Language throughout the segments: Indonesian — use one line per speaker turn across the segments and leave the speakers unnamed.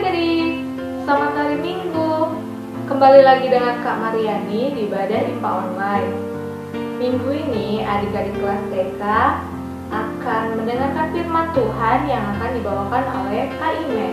adik-adik, selamat hari Minggu. Kembali lagi dengan Kak Mariani di Ibadah IMPA Online. Minggu ini adik-adik kelas TK akan mendengarkan firman Tuhan yang akan dibawakan oleh Kak Ime.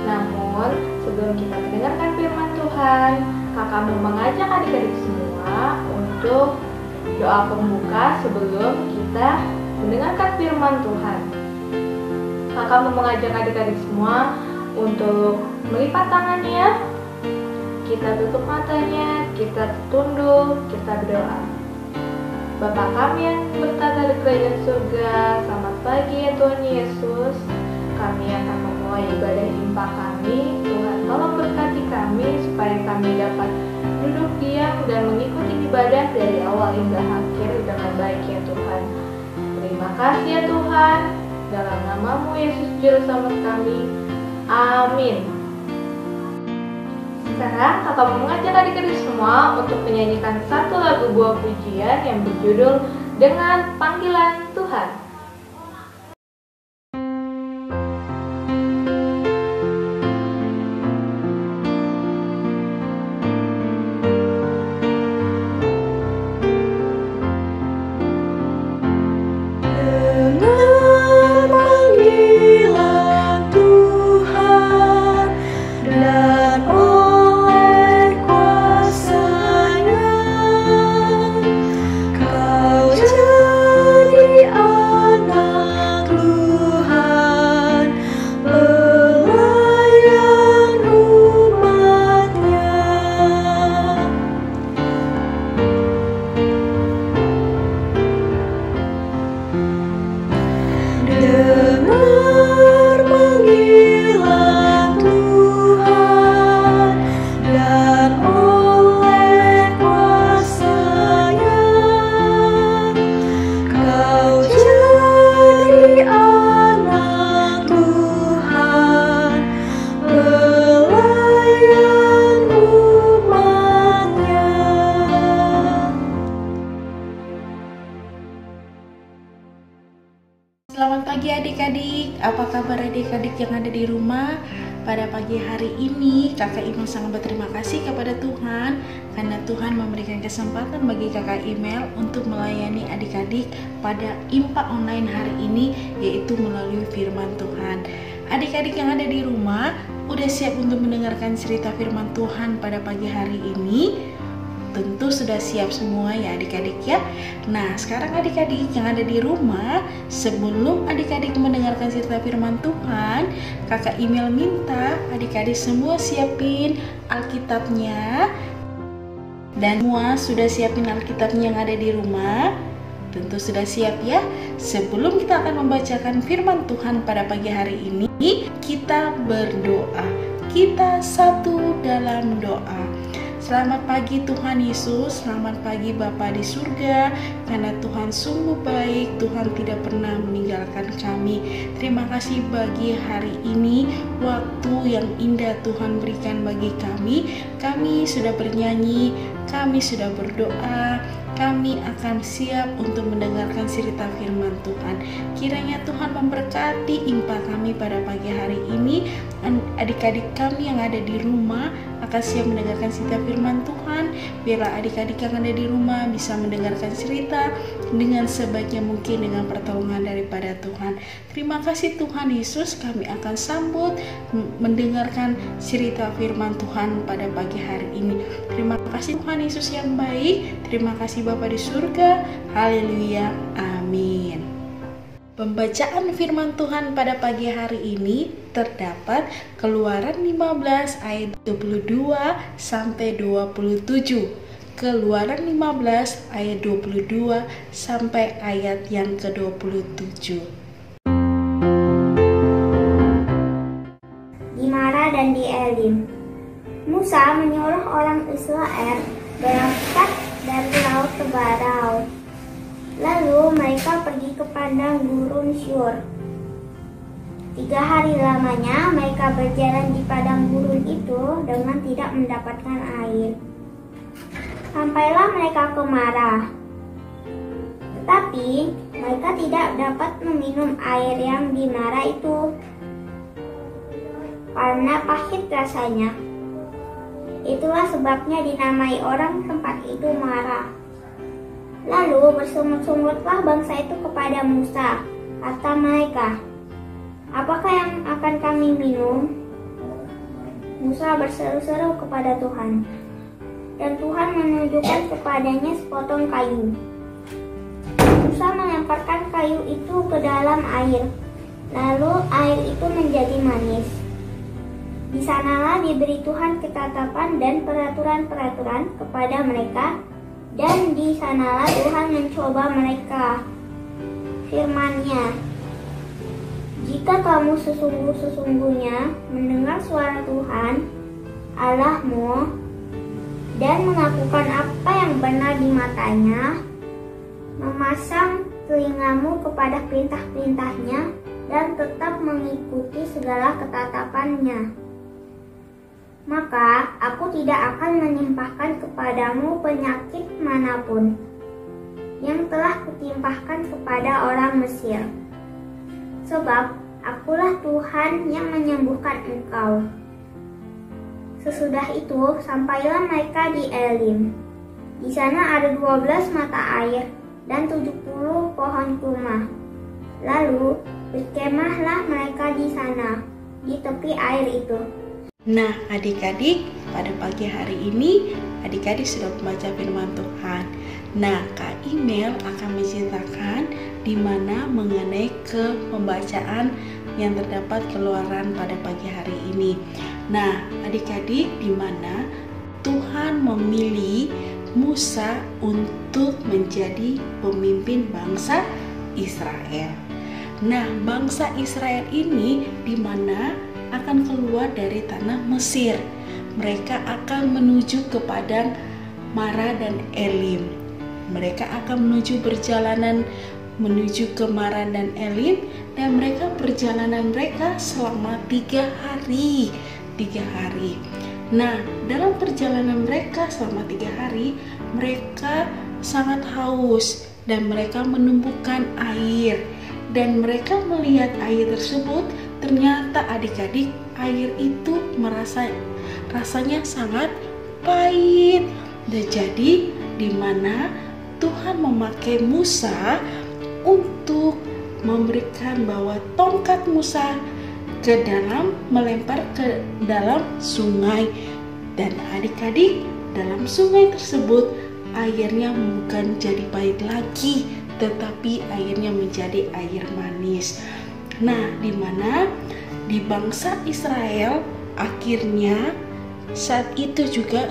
Namun sebelum kita mendengarkan firman Tuhan, Kakak mau mengajak adik-adik semua untuk doa pembuka sebelum kita mendengarkan firman Tuhan. Kakak mau mengajak adik-adik semua untuk melipat tangannya, kita tutup matanya, kita tunduk, kita berdoa. Bapa kami yang bertata di kerajaan surga, selamat pagi ya Tuhan Yesus. Kami akan memulai ibadah IMPA kami. Tuhan tolong berkati kami supaya kami dapat duduk diam dan mengikuti ibadah dari awal hingga akhir dengan baik ya Tuhan. Terima kasih ya Tuhan. Dalam namamu Yesus Juru Selamat kami. Amin. Sekarang kakak mau mengajak adik-adik semua untuk menyanyikan satu lagu buah pujian yang berjudul Dengan Panggilan Tuhan.
Selamat pagi adik-adik, apa kabar adik-adik yang ada di rumah? Pada pagi hari ini kakak Imel sangat berterima kasih kepada Tuhan karena Tuhan memberikan kesempatan bagi kakak Imel untuk melayani adik-adik pada IMPA online hari ini, yaitu melalui firman Tuhan. Adik-adik yang ada di rumah udah siap untuk mendengarkan cerita firman Tuhan pada pagi hari ini? Tentu sudah siap semua ya adik-adik ya. Nah sekarang adik-adik yang ada di rumah, sebelum adik-adik mendengarkan cerita firman Tuhan, kakak Imel minta adik-adik semua siapin Alkitabnya. Dan semua sudah siapin Alkitabnya yang ada di rumah? Tentu sudah siap ya. Sebelum kita akan membacakan firman Tuhan pada pagi hari ini, kita berdoa. Kita satu dalam doa. Selamat pagi Tuhan Yesus, selamat pagi Bapa di surga, karena Tuhan sungguh baik, Tuhan tidak pernah meninggalkan kami. Terima kasih bagi hari ini, waktu yang indah Tuhan berikan bagi kami. Kami sudah bernyanyi, kami sudah berdoa, kami akan siap untuk mendengarkan cerita firman Tuhan. Kiranya Tuhan memberkati IMPA kami pada pagi hari ini. Adik-adik kami yang ada di rumah akan siap mendengarkan cerita firman Tuhan. Biarlah adik-adik yang ada di rumah bisa mendengarkan cerita dengan sebaiknya mungkin dengan pertolongan daripada Tuhan. Terima kasih Tuhan Yesus, kami akan sambut mendengarkan cerita firman Tuhan pada pagi hari ini. Terima kasih Tuhan Yesus yang baik. Terima kasih Bapa di surga. Haleluya. Amin. Pembacaan firman Tuhan pada pagi hari ini terdapat Keluaran 15 ayat 22 sampai 27. Keluaran 15 ayat 22 sampai ayat yang ke-27.
Di Mara dan di Elim, Musa menyuruh orang Israel berangkat dari laut ke Barau. Lalu mereka pergi ke padang gurun Syur. 3 hari lamanya mereka berjalan di padang gurun itu dengan tidak mendapatkan air. Sampailah mereka ke Mara. Tetapi mereka tidak dapat meminum air yang di Mara itu. karena pahit rasanya. Itulah sebabnya dinamai orang tempat itu Mara. Lalu bersungut-sungutlah bangsa itu kepada Musa. Kata mereka, "Apakah yang akan kami minum?" Musa berseru-seru kepada Tuhan, dan Tuhan menunjukkan kepadanya sepotong kayu. Musa melemparkan kayu itu ke dalam air, lalu air itu menjadi manis. Di sanalah diberi Tuhan ketetapan dan peraturan-peraturan kepada mereka, dan di sanalah Tuhan mencoba mereka. Firman-Nya, "Jika kamu sesungguh-sesungguhnya mendengar suara Tuhan Allahmu dan melakukan apa yang benar di matanya, memasang telingamu kepada perintah-perintahnya dan tetap mengikuti segala ketetapannya, maka aku tidak akan menimpahkan kepadamu penyakit manapun yang telah kutimpahkan kepada orang Mesir. Sebab akulah Tuhan yang menyembuhkan engkau." Sesudah itu sampailah mereka di Elim. Di sana ada 12 mata air dan 70 pohon kurma. Lalu berkemahlah mereka di sana, di tepi air itu.
Nah, adik-adik, pada pagi hari ini adik-adik sudah membaca firman Tuhan. Nah, Kak Imel akan menceritakan di mana mengenai pembacaan yang terdapat keluaran pada pagi hari ini. Nah, adik-adik, di mana Tuhan memilih Musa untuk menjadi pemimpin bangsa Israel. Nah, bangsa Israel ini di mana akan keluar dari tanah Mesir. Mereka akan menuju ke padang Mara dan Elim. Mereka akan menuju perjalanan menuju ke Mara dan Elim, dan perjalanan mereka selama 3 hari. Nah, dalam perjalanan mereka selama 3 hari, mereka sangat haus dan mereka menumbuhkan air. Dan mereka melihat air tersebut, ternyata adik-adik, air itu rasanya sangat pahit. Dan jadi di mana Tuhan memakai Musa untuk memberikan bahwa tongkat Musa melempar ke dalam sungai. Dan adik-adik, dalam sungai tersebut airnya bukan jadi pahit lagi, tetapi airnya menjadi air manis. Nah, di mana di bangsa Israel akhirnya saat itu juga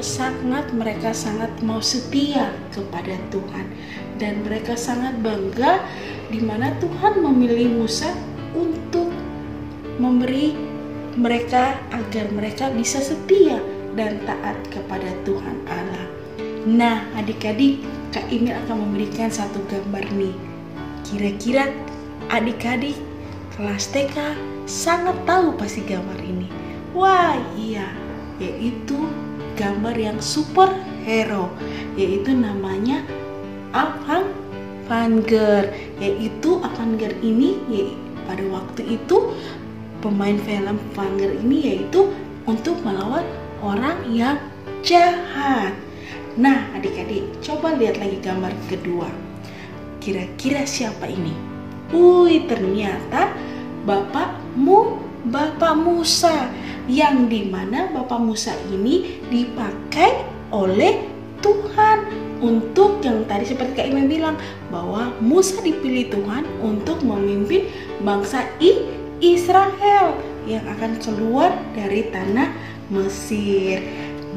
mereka sangat mau setia kepada Tuhan, dan mereka sangat bangga di mana Tuhan memilih Musa untuk memberi mereka agar mereka bisa setia dan taat kepada Tuhan Allah. Nah, adik-adik, Kak Imel akan memberikan satu gambar nih. Kira-kira adik-adik kelas TK sangat tahu pasti gambar ini. Wah, iya, yaitu gambar yang superhero, yaitu namanya Avenger. Yaitu Avenger ini pada waktu itu pemain film Avenger ini yaitu untuk melawan orang yang jahat. Nah, adik-adik, coba lihat lagi gambar kedua. Kira-kira siapa ini? Ternyata Bapak Musa, yang dimana Bapak Musa ini dipakai oleh Tuhan untuk yang tadi seperti Kak Imel bilang bahwa Musa dipilih Tuhan untuk memimpin bangsa Israel yang akan keluar dari tanah Mesir.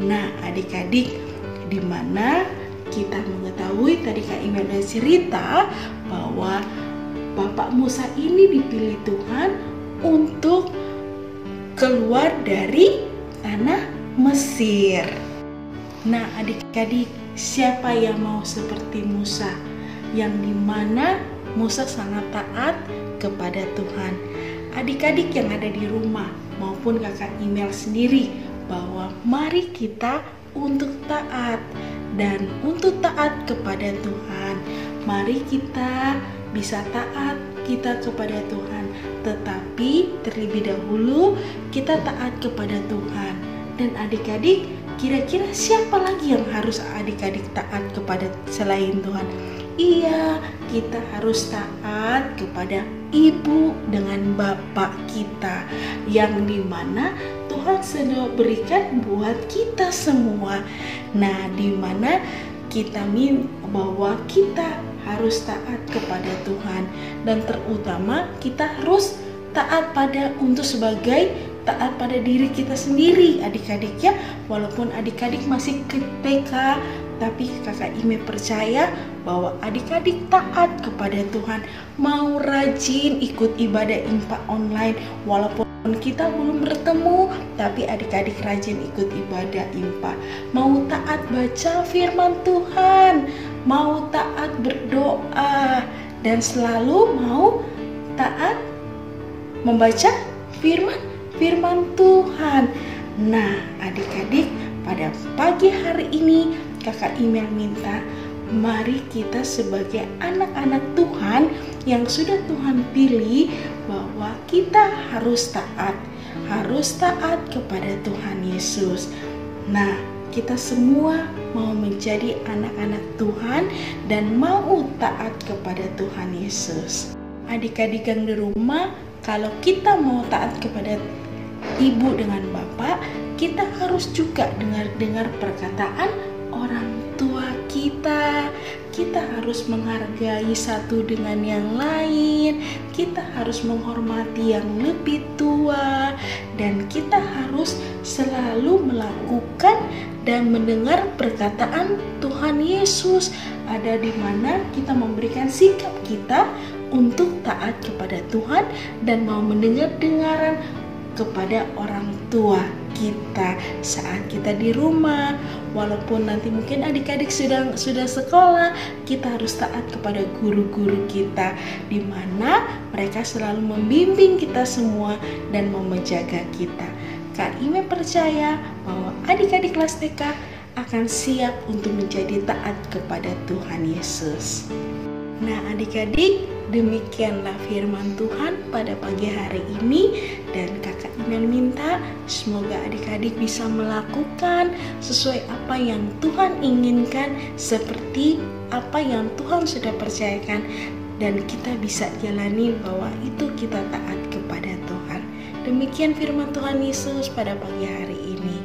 Nah, adik-adik, di mana kita mengetahui tadi Kak Imel cerita bahwa Bapak Musa ini dipilih Tuhan untuk keluar dari tanah Mesir. Nah, adik-adik, siapa yang mau seperti Musa, yang dimana Musa sangat taat kepada Tuhan? Adik-adik yang ada di rumah maupun Kakak Imel sendiri, bahwa mari kita untuk taat, dan untuk taat kepada Tuhan. Mari kita bisa taat kita kepada Tuhan Tetapi terlebih dahulu kita taat kepada Tuhan. Dan adik-adik, kira-kira siapa lagi yang harus adik-adik taat kepada selain Tuhan? Iya, kita harus taat kepada ibu dengan bapak kita, yang dimana Tuhan sudah berikan buat kita semua. Nah, dimana kita bahwa kita harus taat kepada Tuhan, dan terutama kita harus taat pada diri kita sendiri, adik-adik ya. Walaupun adik-adik masih ke TK, tapi kakak Ime percaya bahwa adik-adik taat kepada Tuhan, mau rajin ikut ibadah IMPA online. Walaupun kita belum bertemu, tapi adik-adik rajin ikut ibadah IMPA. Mau taat baca firman Tuhan, mau taat berdoa, dan selalu mau taat membaca firman Tuhan. Nah, adik-adik, pada pagi hari ini kakak Email minta, mari kita sebagai anak-anak Tuhan yang sudah Tuhan pilih, bahwa kita harus taat kepada Tuhan Yesus. Nah, kita semua mau menjadi anak-anak Tuhan dan mau taat kepada Tuhan Yesus. Adik-adik yang di rumah, kalau kita mau taat kepada ibu dengan bapak, kita harus juga dengar perkataan orang tua kita. Kita harus menghargai satu dengan yang lain, kita harus menghormati yang lebih tua, dan kita harus selalu melakukan dan mendengar perkataan Tuhan Yesus. Ada di mana kita memberikan sikap kita untuk taat kepada Tuhan dan mau mendengar-dengaran kepada orang tua kita saat kita di rumah. Walaupun nanti mungkin adik-adik sudah sekolah, kita harus taat kepada guru-guru kita, di mana mereka selalu membimbing kita semua dan mau menjaga kita. Kak Ime percaya bahwa adik-adik kelas TK akan siap untuk menjadi taat kepada Tuhan Yesus. Nah, adik-adik, demikianlah firman Tuhan pada pagi hari ini, dan kakak Email minta semoga adik-adik bisa melakukan sesuai apa yang Tuhan inginkan, seperti apa yang Tuhan sudah percayakan, dan kita bisa jalani bahwa itu kita taat kepada Tuhan. Demikian firman Tuhan Yesus pada pagi hari ini.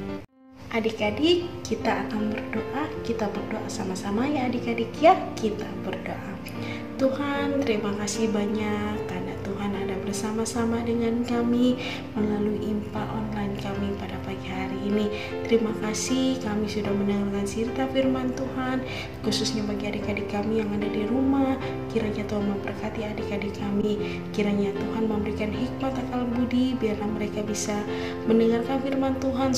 Adik-adik, kita akan berdoa. Kita berdoa sama-sama ya adik-adik ya. Kita berdoa. Tuhan, terima kasih banyak karena Tuhan ada bersama-sama dengan kami melalui IMPA online kami pada pagi hari ini. Terima kasih kami sudah mendengarkan cerita firman Tuhan, khususnya bagi adik-adik kami yang ada di rumah. Kiranya Tuhan memberkati adik-adik kami. Kiranya Tuhan memberikan hikmat akal budi, biarlah mereka bisa mendengarkan firman Tuhan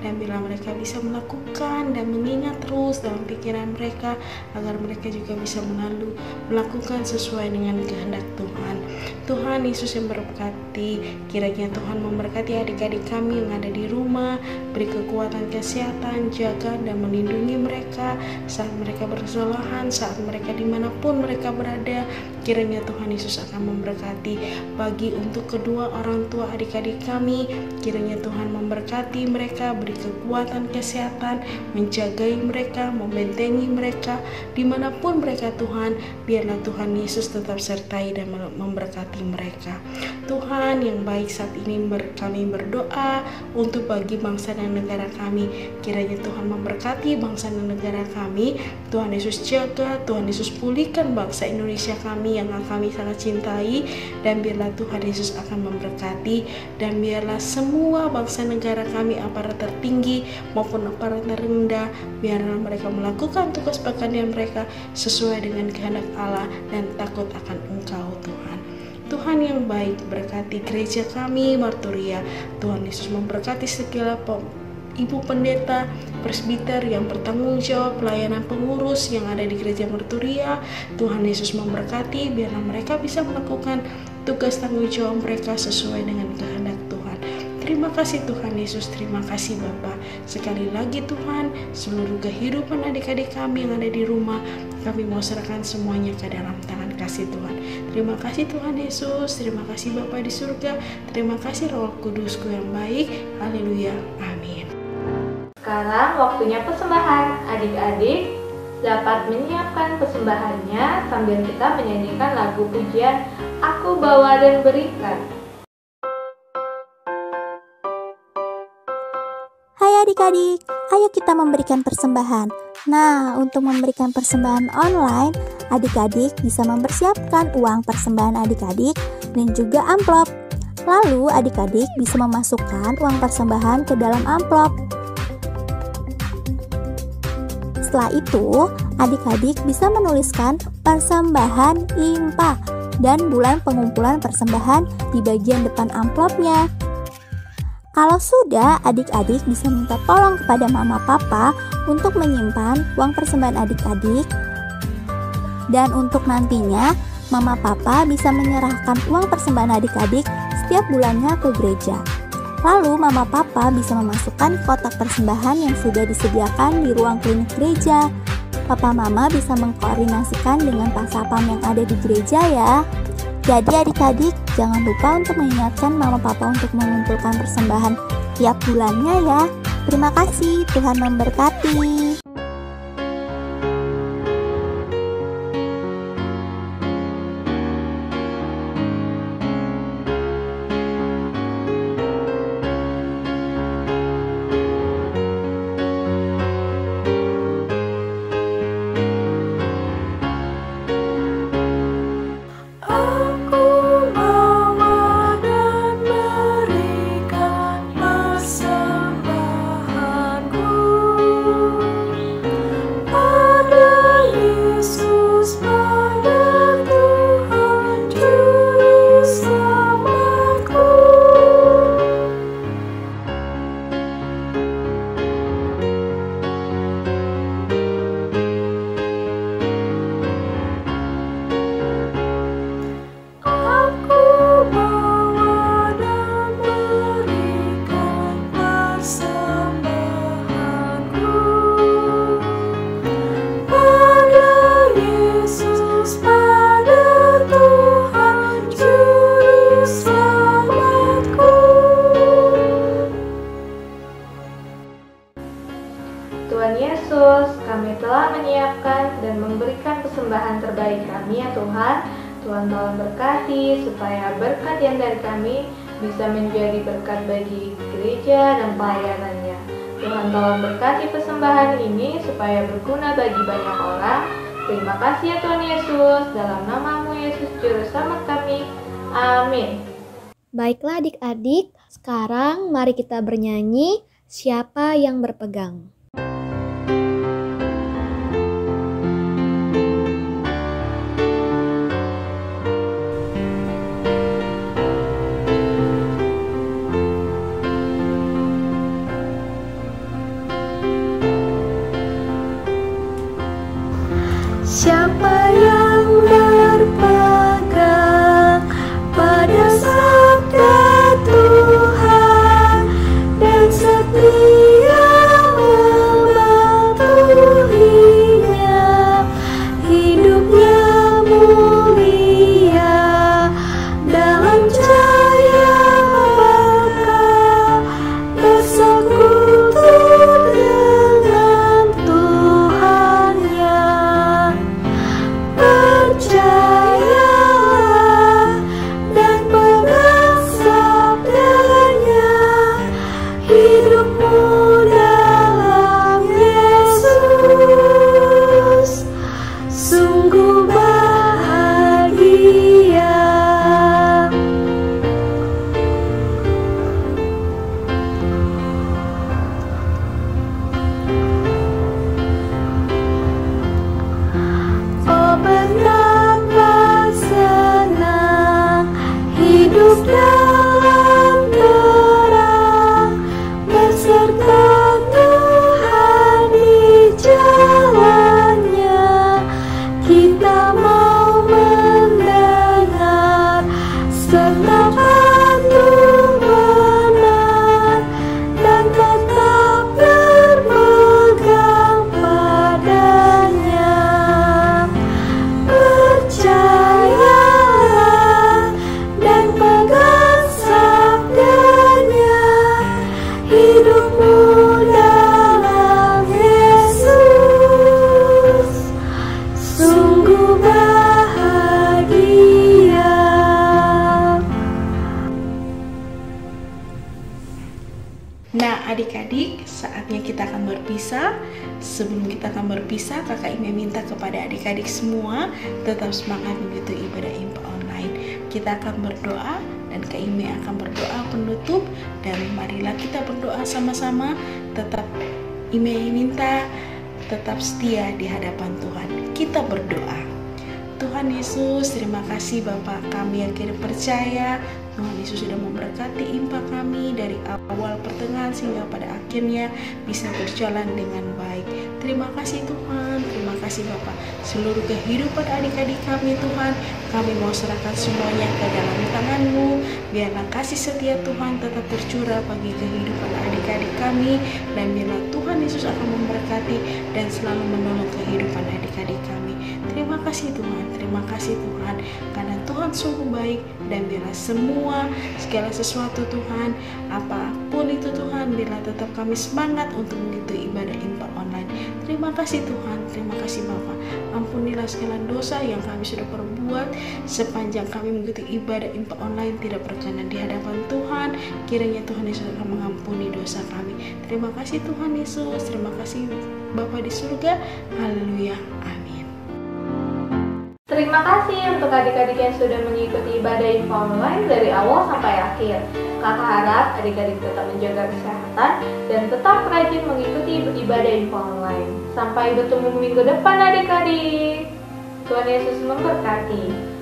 dan bila mereka bisa melakukan dan mengingat terus dalam pikiran mereka, agar mereka juga bisa melakukan sesuai dengan kehendak Tuhan. Tuhan Yesus yang berkati, kiranya Tuhan memberkati adik-adik kami yang ada di rumah, beri kekuatan kesehatan, jaga dan melindungi mereka saat mereka bersolahan, saat mereka dimanapun mereka berada. Kiranya Tuhan Yesus akan memberkati. Bagi untuk kedua orang tua adik-adik kami, kiranya Tuhan memberkati mereka, beri kekuatan kesehatan, menjagai mereka, membentengi mereka dimanapun mereka Tuhan. Biarlah Tuhan Yesus tetap sertai dan memberkati mereka. Tuhan yang baik, saat ini kami berdoa untuk bagi bangsa dan negara kami. Kiranya Tuhan memberkati bangsa dan negara kami. Tuhan Yesus jaga, Tuhan Yesus pulihkan bangsa Indonesia kami yang kami sangat cintai, dan biarlah Tuhan Yesus akan memberkati, dan biarlah semua bangsa negara kami, aparat tertinggi maupun aparat terendah, biarlah mereka melakukan tugas pekerjaan mereka sesuai dengan kehendak Allah dan takut akan Engkau Tuhan. Tuhan yang baik, berkati gereja kami Marturia. Tuhan Yesus memberkati segala ibu pendeta, presbiter yang bertanggung jawab pelayanan pengurus yang ada di gereja Marturia. Tuhan Yesus memberkati, biarlah mereka bisa melakukan tugas tanggung jawab mereka sesuai dengan kehendak Tuhan. Terima kasih Tuhan Yesus, terima kasih Bapa. Sekali lagi Tuhan, seluruh kehidupan adik-adik kami yang ada di rumah, kami mau serahkan semuanya ke dalam tangan kasih Tuhan. Terima kasih Tuhan Yesus, terima kasih Bapa di surga, terima kasih Roh Kudusku yang baik. Haleluya, amin.
Sekarang waktunya persembahan. Adik-adik dapat menyiapkan persembahannya sambil kita menyanyikan lagu pujian Aku Bawa dan Berikan.
Hai adik-adik, ayo kita memberikan persembahan. Nah, untuk memberikan persembahan online, adik-adik bisa mempersiapkan uang persembahan adik-adik dan juga amplop. Lalu adik-adik bisa memasukkan uang persembahan ke dalam amplop. Setelah itu, adik-adik bisa menuliskan persembahan IMPA dan bulan pengumpulan persembahan di bagian depan amplopnya. Kalau sudah, adik-adik bisa minta tolong kepada mama papa untuk menyimpan uang persembahan adik-adik. Dan untuk nantinya, mama papa bisa menyerahkan uang persembahan adik-adik setiap bulannya ke gereja. Lalu mama papa bisa memasukkan kotak persembahan yang sudah disediakan di ruang klinik gereja. Papa mama bisa mengkoordinasikan dengan pasapam yang ada di gereja ya. Jadi adik-adik jangan lupa untuk mengingatkan mama papa untuk mengumpulkan persembahan tiap bulannya ya. Terima kasih, Tuhan memberkati.
Tuhan Yesus, kami telah menyiapkan dan memberikan persembahan terbaik kami ya Tuhan. Tuhan tolong berkati supaya berkat yang dari kami bisa menjadi berkat bagi gereja dan pelayanannya. Tuhan tolong berkati persembahan ini supaya berguna bagi banyak orang. Terima kasih ya Tuhan Yesus, dalam nama-Mu Yesus Juru Selamat kami. Amin.
Baiklah adik-adik, sekarang mari kita bernyanyi Siapa yang Berpegang.
Siapa yang berpegang pada sabda Tuhan dan setia mematuhinya, hidupnya mulia dalam cahaya berkah, bersekutu dengan Tuhannya.
berpisah. Sebelum kita akan berpisah, Kakak Ime minta kepada adik-adik semua tetap semangat mengikuti ibadah IMPA online. Kita akan berdoa dan Kak Ime akan berdoa penutup, dan marilah kita berdoa sama-sama. Tetap Ime minta tetap setia di hadapan Tuhan. Kita berdoa. Tuhan Yesus, terima kasih Bapa kami yang kini percaya Tuhan Yesus sudah memberkati IMPA kami dari awal, pertengahan, sehingga pada akhirnya bisa berjalan dengan baik. Terima kasih Tuhan, terima kasih Bapak. Seluruh kehidupan adik-adik kami Tuhan, kami mau serahkan semuanya ke dalam tangan-Mu. Biarlah kasih setia Tuhan tetap tercurah bagi kehidupan adik-adik kami, dan biarlah Tuhan Yesus akan memberkati dan selalu menolong kehidupan adik-adik kami. Terima kasih Tuhan, terima kasih Tuhan, karena Tuhan sungguh baik, dan biarlah segala sesuatu Tuhan, apapun itu Tuhan, biarlah tetap kami semangat untuk mengikuti ibadah IMPA online. Terima kasih Tuhan, terima kasih Bapa. Ampunilah segala dosa yang kami sudah perbuat sepanjang kami mengikuti ibadah IMPA online tidak berkenan di hadapan Tuhan. Kiranya Tuhan Yesus akan mengampuni dosa kami. Terima kasih Tuhan Yesus, terima kasih Bapa di surga. Haleluya, amin.
Terima kasih untuk adik-adik yang sudah mengikuti ibadah IMPA online dari awal sampai akhir. Kakak harap adik-adik tetap menjaga kesehatan dan tetap rajin mengikuti ibadah IMPA online. Sampai bertemu minggu depan adik-adik. Tuhan Yesus memberkati.